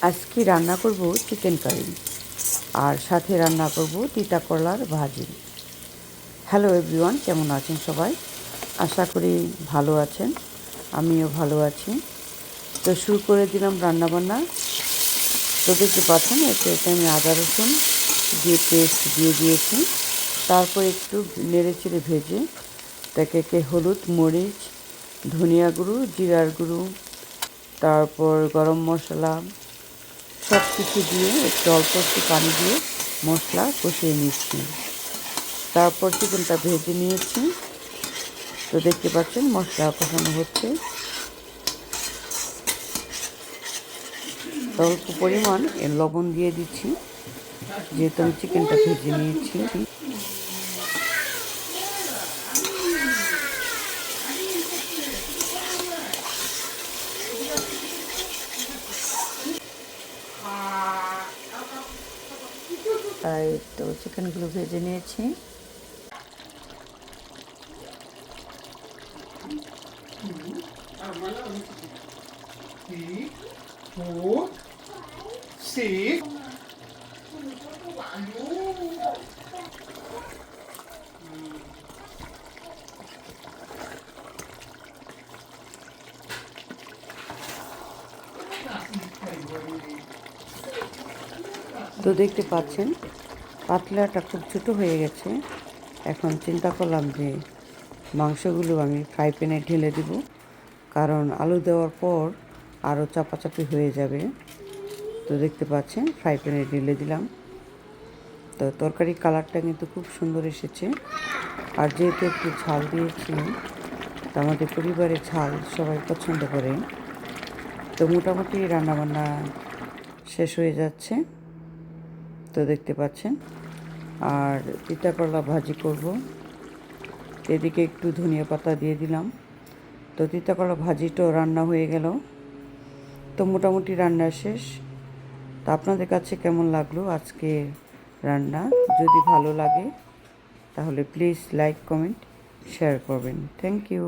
আজকে রান্না করব চিকেন কারি আর সাথে রান্না করব তিতা করলার ভাজি। হ্যালো এভরিওয়ান, কেমন আছেন সবাই? আশা করি ভালো আছেন, আমিও ভালো আছি। তো শুরু করে দিলাম রান্নাবান্না। তো দেখতে পাচ্ছেন এতে আমি আদা রসুন দিয়ে পেস্ট দিয়ে দিয়েছি। তারপর একটু নেড়ে চেড়ে ভেজে তাকে হলুদ, মরিচ, ধনিয়া গুঁড়ো, জিরার গুঁড়ো, তারপর গরম মশলা সব কিছু দিয়ে একটু অল্প একটু পানি দিয়ে মশলা কষিয়ে নিচ্ছি। তারপর চিকেনটা ভেজে নিয়েছি। তো দেখতে পাচ্ছেন মশলা কষানো হচ্ছে। অল্প পরিমাণ লবণ দিয়ে দিচ্ছি, যেহেতু আমি চিকেনটা ভেজে নিয়েছি। তাই তো চিকেনগুলো ভেজে নিয়েছি। তো দেখতে পাচ্ছেন পাতলাটা খুব ছোটো হয়ে গেছে। এখন চিন্তা করলাম যে মাংসগুলো আমি ফ্রাই প্যানে ঢেলে দেব, কারণ আলু দেওয়ার পর আরও চাপাচাপি হয়ে যাবে। তো দেখতে পাচ্ছেন ফ্রাই প্যানে ঢেলে দিলাম। তো তরকারি কালারটা কিন্তু খুব সুন্দর এসেছে। আর যেহেতু একটু ঝাল দিয়েছি, তো আমাদের পরিবারে ঝাল সবাই পছন্দ করে। তো মোটামুটি রান্নাবান্না শেষ হয়ে যাচ্ছে। তো দেখতে পাচ্ছেন, আর তিতা করলা ভাজি করব। এদিকে একটু ধনিয়া পাতা দিয়ে দিলাম। তো তিতা করলা ভাজিটাও রান্না হয়ে গেল। তো মোটামুটি রান্না শেষ। তো আপনাদের কাছে কেমন লাগলো আজকে রান্না? যদি ভালো লাগে তাহলে প্লিজ লাইক, কমেন্ট, শেয়ার করবেন। Thank you.